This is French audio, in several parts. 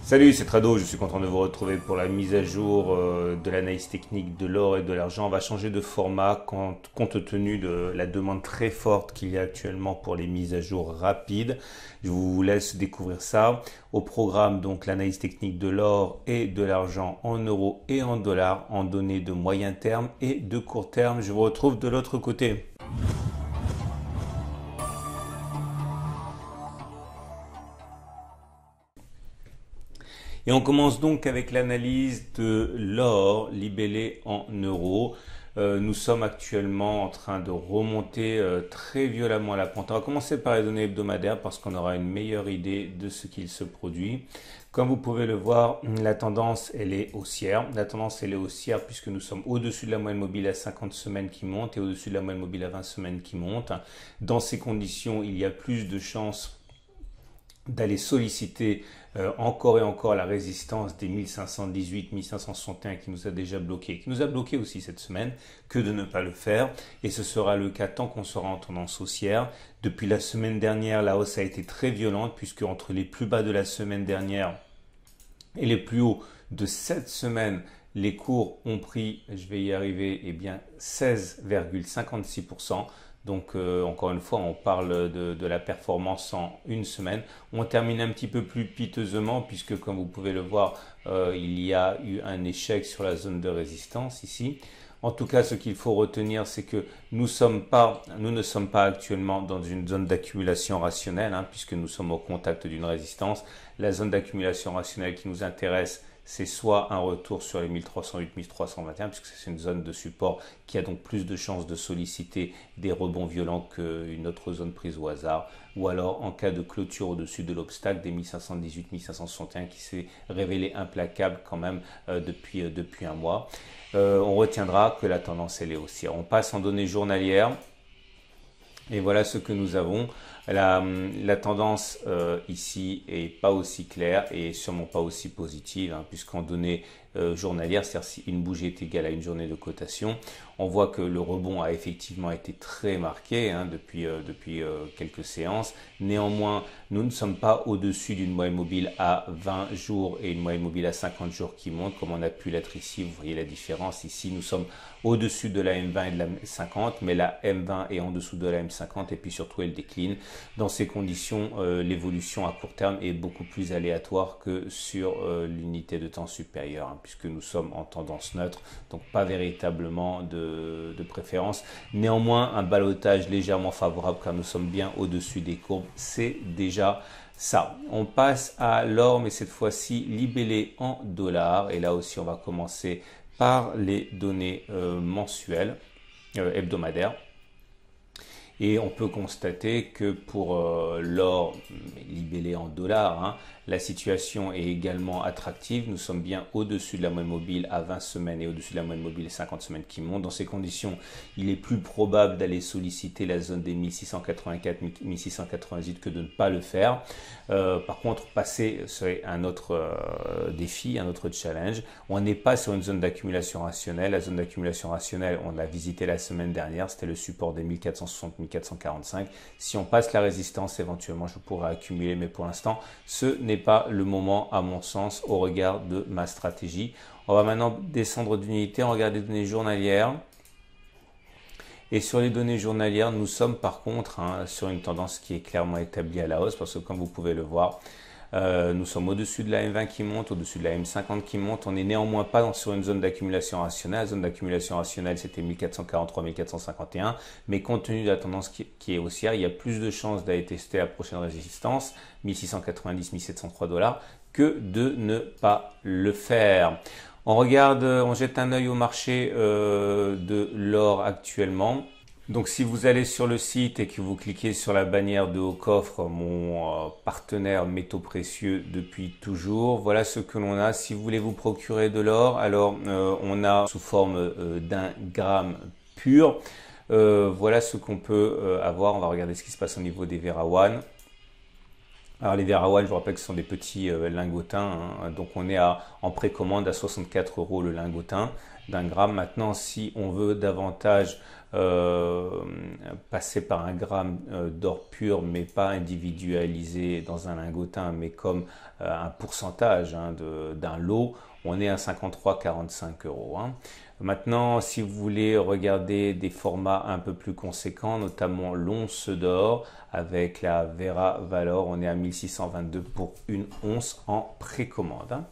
Salut, c'est Trado, je suis content de vous retrouver pour la mise à jour de l'analyse technique de l'or et de l'argent. On va changer de format compte tenu de la demande très forte qu'il y a actuellement pour les mises à jour rapides. Je vous laisse découvrir ça. Au programme, donc l'analyse technique de l'or et de l'argent en euros et en dollars, en données de moyen terme et de court terme. Je vous retrouve de l'autre côté. Et on commence donc avec l'analyse de l'or libellé en euros. Nous sommes actuellement en train de remonter très violemment la pente. On va commencer par les données hebdomadaires parce qu'on aura une meilleure idée de ce qu'il se produit. Comme vous pouvez le voir, la tendance elle est haussière. La tendance elle est haussière puisque nous sommes au-dessus de la moyenne mobile à 50 semaines qui monte et au-dessus de la moyenne mobile à 20 semaines qui monte. Dans ces conditions, il y a plus de chances d'aller solliciter encore et encore la résistance des 1518, 1561 qui nous a déjà bloqué, qui nous a bloqué aussi cette semaine, que de ne pas le faire. Et ce sera le cas tant qu'on sera en tendance haussière. Depuis la semaine dernière, la hausse a été très violente puisque entre les plus bas de la semaine dernière et les plus hauts de cette semaine, les cours ont pris, je vais y arriver, eh bien 16,56%. Donc encore une fois, on parle de la performance en une semaine. On termine un petit peu plus piteusement puisque comme vous pouvez le voir, il y a eu un échec sur la zone de résistance ici. En tout cas, ce qu'il faut retenir, c'est que nous ne sommes pas actuellement dans une zone d'accumulation rationnelle, puisque nous sommes au contact d'une résistance. La zone d'accumulation rationnelle qui nous intéresse, c'est soit un retour sur les 1308-1321, puisque c'est une zone de support qui a donc plus de chances de solliciter des rebonds violents qu'une autre zone prise au hasard, ou alors en cas de clôture au-dessus de l'obstacle des 1518-1561 qui s'est révélé implacable quand même depuis un mois. On retiendra que la tendance elle est haussière. On passe en données journalières. Et voilà ce que nous avons. La tendance ici est pas aussi claire et sûrement pas aussi positive, puisqu'en données journalières, c'est-à-dire si une bougie est égale à une journée de cotation, on voit que le rebond a effectivement été très marqué depuis quelques séances. Néanmoins, nous ne sommes pas au-dessus d'une moyenne mobile à 20 jours et une moyenne mobile à 50 jours qui monte, comme on a pu l'être ici. Vous voyez la différence. Ici, nous sommes au-dessus de la M20 et de la M50, mais la M20 est en dessous de la M50 et puis surtout elle décline. Dans ces conditions, l'évolution à court terme est beaucoup plus aléatoire que sur l'unité de temps supérieure, puisque nous sommes en tendance neutre, donc pas véritablement de préférence. Néanmoins, un ballottage légèrement favorable car nous sommes bien au-dessus des courbes, c'est déjà ça. On passe à l'or, mais cette fois-ci libellé en dollars. Et là aussi, on va commencer par les données hebdomadaires. Et on peut constater que pour l'or libellé en dollars, la situation est également attractive. Nous sommes bien au-dessus de la moyenne mobile à 20 semaines et au-dessus de la moyenne mobile à 50 semaines qui monte. Dans ces conditions, il est plus probable d'aller solliciter la zone des 1684-1698 que de ne pas le faire. Par contre, passer serait un autre défi, un autre challenge. On n'est pas sur une zone d'accumulation rationnelle. La zone d'accumulation rationnelle, on l'a visité la semaine dernière. C'était le support des 1460-1445. Si on passe la résistance, éventuellement, je pourrais accumuler. Mais pour l'instant, ce n'est pas le moment, à mon sens, au regard de ma stratégie. On va maintenant descendre d'unité, on regarde les données journalières. Et sur les données journalières, nous sommes par contre sur une tendance qui est clairement établie à la hausse, parce que comme vous pouvez le voir, nous sommes au-dessus de la M20 qui monte, au-dessus de la M50 qui monte. On n'est néanmoins pas sur une zone d'accumulation rationnelle. La zone d'accumulation rationnelle, c'était 1443, 1451. Mais compte tenu de la tendance qui est haussière, il y a plus de chances d'aller tester la prochaine résistance, 1690, 1703 $, que de ne pas le faire. On regarde, on jette un œil au marché de l'or actuellement. Donc si vous allez sur le site et que vous cliquez sur la bannière de haut coffre, mon partenaire métaux précieux depuis toujours, voilà ce que l'on a. Si vous voulez vous procurer de l'or, alors on a sous forme d'1 gramme pur. Voilà ce qu'on peut avoir. On va regarder ce qui se passe au niveau des Vera One. Alors les Vera One, je vous rappelle que ce sont des petits lingotins, donc on est en précommande à 64 € le lingotin. d'un gramme. Maintenant, si on veut davantage passer par un gramme d'or pur, mais pas individualisé dans un lingotin, mais comme un pourcentage d'un lot, on est à 53,45 euros. Maintenant, si vous voulez regarder des formats un peu plus conséquents, notamment l'once d'or avec la Vera Valor, on est à 1622 pour une once en précommande.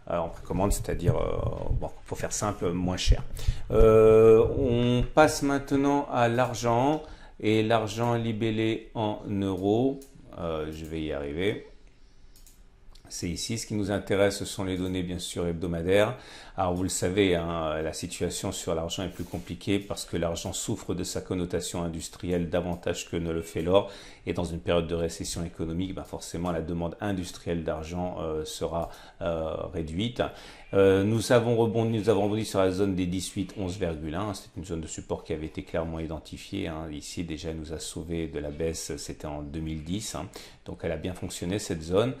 En précommande, c'est-à-dire, bon, pour faire simple, moins cher. On passe maintenant à l'argent, et l'argent libellé en euros. Je vais y arriver. C'est ici, ce qui nous intéresse, ce sont les données bien sûr hebdomadaires. Alors vous le savez, la situation sur l'argent est plus compliquée parce que l'argent souffre de sa connotation industrielle davantage que ne le fait l'or. Et dans une période de récession économique, forcément la demande industrielle d'argent sera réduite. Nous avons rebondi sur la zone des 18, 11,1. C'est une zone de support qui avait été clairement identifiée. Ici déjà, elle nous a sauvé de la baisse, c'était en 2010. Donc elle a bien fonctionné cette zone.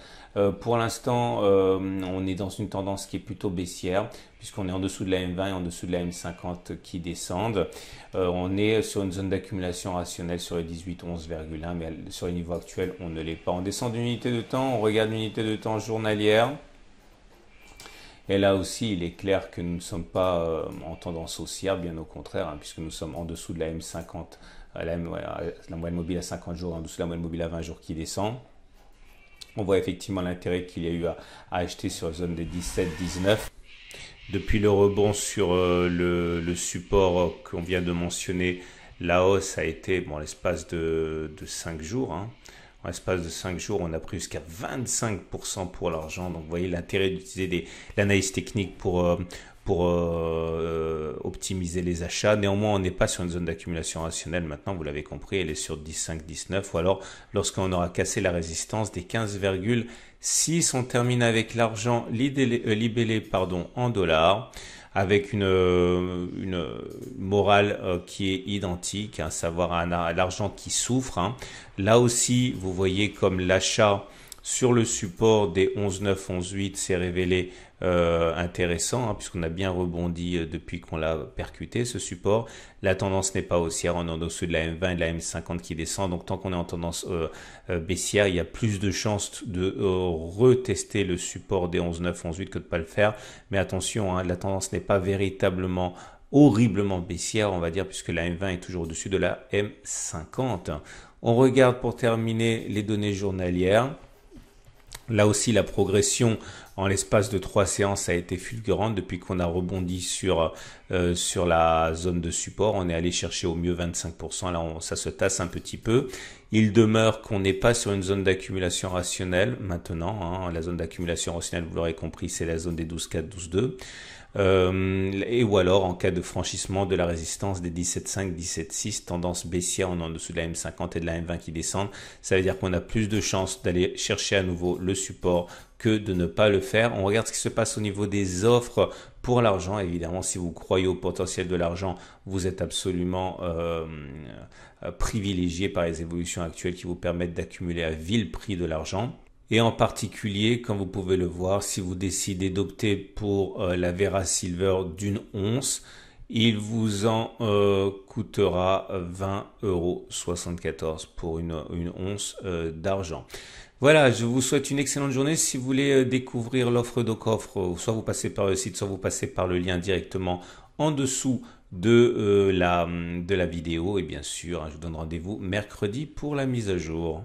Pour l'instant, on est dans une tendance qui est plutôt baissière, puisqu'on est en dessous de la M20 et en dessous de la M50 qui descendent. On est sur une zone d'accumulation rationnelle sur les 18, 11,1, mais sur les niveaux actuels, on ne l'est pas. On descend d'unité de temps, on regarde l'unité de temps journalière. Et là aussi, il est clair que nous ne sommes pas en tendance haussière, bien au contraire, puisque nous sommes en dessous de la M50, la moyenne mobile à 50 jours, en dessous de la moyenne mobile à 20 jours qui descend. On voit effectivement l'intérêt qu'il y a eu à acheter sur la zone des 17, 19. Depuis le rebond sur le support qu'on vient de mentionner, la hausse a été l'espace de 5 jours. En l'espace de 5 jours, on a pris jusqu'à 25% pour l'argent. Donc, vous voyez l'intérêt d'utiliser l'analyse technique pour optimiser les achats. Néanmoins, on n'est pas sur une zone d'accumulation rationnelle. Maintenant, vous l'avez compris, elle est sur 15, 19. Ou alors, lorsqu'on aura cassé la résistance des 15,6, on termine avec l'argent libellé en dollars, avec une morale qui est identique, à savoir à l'argent qui souffre. Là aussi, vous voyez comme l'achat sur le support des 11,9, 11,8 s'est révélé intéressant, puisqu'on a bien rebondi depuis qu'on l'a percuté, ce support. La tendance n'est pas haussière, on est en dessous de la M20 et de la M50 qui descend. Donc tant qu'on est en tendance baissière, il y a plus de chances de retester le support des 11,9, 11,8 que de ne pas le faire. Mais attention, la tendance n'est pas véritablement horriblement baissière, on va dire, puisque la M20 est toujours au-dessus de la M50. On regarde pour terminer les données journalières. Là aussi, la progression en l'espace de 3 séances a été fulgurante depuis qu'on a rebondi sur la zone de support. On est allé chercher au mieux 25%. Là, ça se tasse un petit peu. Il demeure qu'on n'est pas sur une zone d'accumulation rationnelle maintenant. La zone d'accumulation rationnelle, vous l'aurez compris, c'est la zone des 12,4, 12,2. Et ou alors en cas de franchissement de la résistance des 17,5, 17,6, tendance baissière, on est en dessous de la M50 et de la M20 qui descendent. Ça veut dire qu'on a plus de chances d'aller chercher à nouveau le support que de ne pas le faire. On regarde ce qui se passe au niveau des offres pour l'argent. Évidemment, si vous croyez au potentiel de l'argent, vous êtes absolument privilégié par les évolutions actuelles qui vous permettent d'accumuler à vil prix de l'argent. Et en particulier, comme vous pouvez le voir, si vous décidez d'opter pour la Vera Silver d'une once, il vous en coûtera 20,74 € pour une once d'argent. Voilà, je vous souhaite une excellente journée. Si vous voulez découvrir l'offre de coffre, soit vous passez par le site, soit vous passez par le lien directement en dessous de la vidéo. Et bien sûr, je vous donne rendez-vous mercredi pour la mise à jour.